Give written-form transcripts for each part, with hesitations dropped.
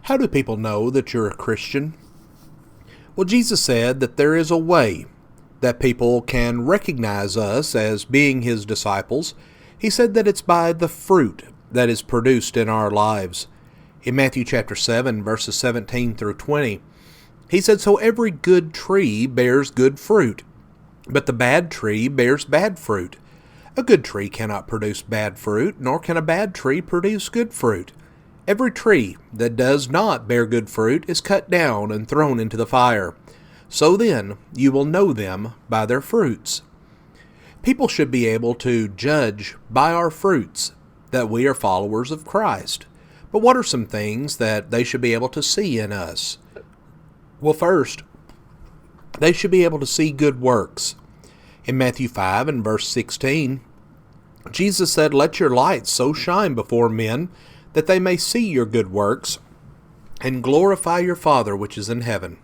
How do people know that you're a Christian? Well, Jesus said that there is a way that people can recognize us as being His disciples. He said that it's by the fruit that is produced in our lives. In Matthew chapter 7, verses 17 through 20, He said, "So every good tree bears good fruit, but the bad tree bears bad fruit. A good tree cannot produce bad fruit, nor can a bad tree produce good fruit. Every tree that does not bear good fruit is cut down and thrown into the fire. So then you will know them by their fruits." People should be able to judge by our fruits that we are followers of Christ. But what are some things that they should be able to see in us? Well, first, they should be able to see good works. In Matthew 5 and verse 16, Jesus said, "Let your light so shine before men that they may see your good works and glorify your Father which is in heaven."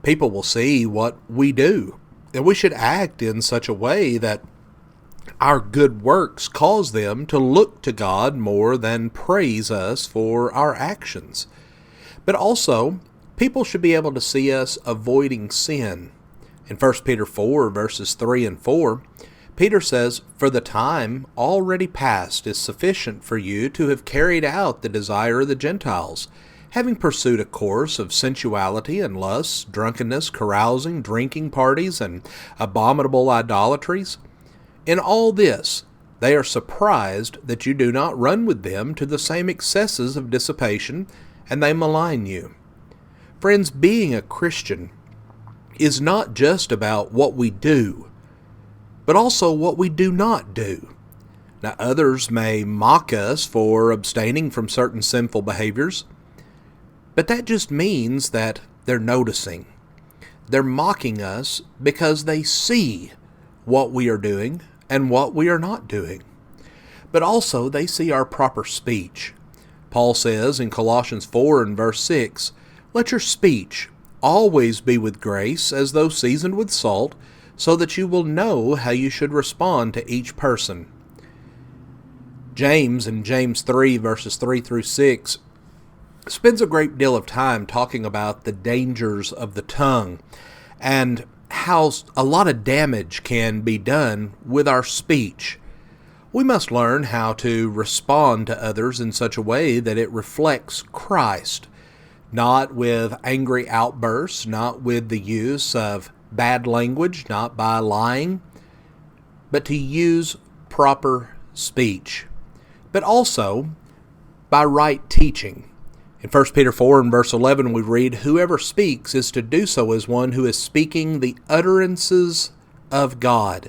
People will see what we do, and we should act in such a way that our good works cause them to look to God more than praise us for our actions. But also, people should be able to see us avoiding sin. In 1 Peter 4, verses 3 and 4, Peter says, "For the time already past is sufficient for you to have carried out the desire of the Gentiles, having pursued a course of sensuality and lust, drunkenness, carousing, drinking parties, and abominable idolatries. In all this they are surprised that you do not run with them to the same excesses of dissipation, and they malign you." Friends, being a Christian is not just about what we do, but also what we do not do. Now, others may mock us for abstaining from certain sinful behaviors, but that just means that they're noticing. They're mocking us because they see what we are doing and what we are not doing. But also they see our proper speech. Paul says in Colossians 4 and verse 6, "Let your speech always be with grace, as though seasoned with salt, so that you will know how you should respond to each person." James in James 3 verses 3 through 6 spends a great deal of time talking about the dangers of the tongue and how a lot of damage can be done with our speech. We must learn how to respond to others in such a way that it reflects Christ, not with angry outbursts, not with the use of bad language, not by lying, but to use proper speech, but also by right teaching. In 1 Peter 4 and verse 11 we read, "Whoever speaks is to do so as one who is speaking the utterances of God."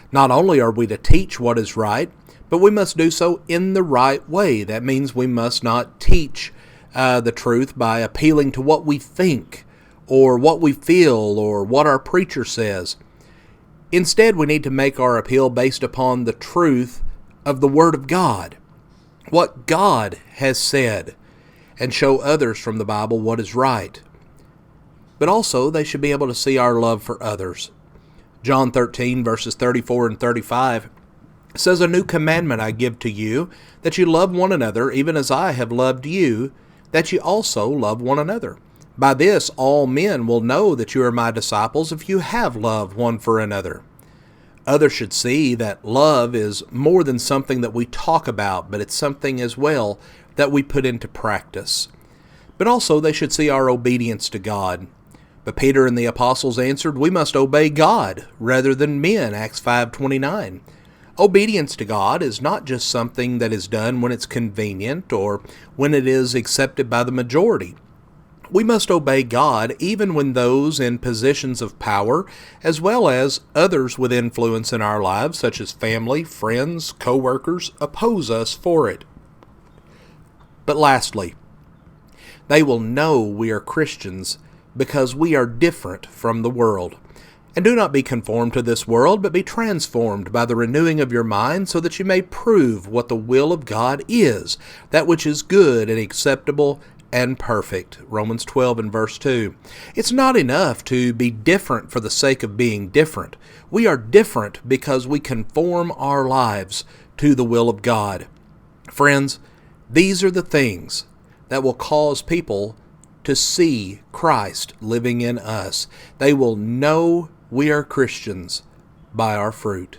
Not only are we to teach what is right, but we must do so in the right way. That means we must not teach the truth by appealing to what we think or what we feel or what our preacher says. Instead, we need to make our appeal based upon the truth of the Word of God, what God has said, and show others from the Bible what is right. But also, they should be able to see our love for others. John 13, verses 34 and 35 says, "A new commandment I give to you, that you love one another, even as I have loved you, that you also love one another. By this all men will know that you are my disciples, if you have love one for another." Others should see that love is more than something that we talk about, but it's something as well that we put into practice. But also they should see our obedience to God. But Peter and the apostles answered, "We must obey God rather than men," Acts 5:29. Obedience to God is not just something that is done when it's convenient or when it is accepted by the majority. We must obey God even when those in positions of power, as well as others with influence in our lives, such as family, friends, co-workers, oppose us for it. But lastly, they will know we are Christians because we are different from the world. And do not be conformed to this world, but be transformed by the renewing of your mind, so that you may prove what the will of God is, that which is good and acceptable and perfect. Romans 12 and verse 2. It's not enough to be different for the sake of being different. We are different because we conform our lives to the will of God. Friends, these are the things that will cause people to see Christ living in us. They will know we are Christians by our fruit.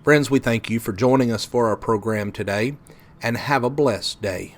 Friends, we thank you for joining us for our program today, and have a blessed day.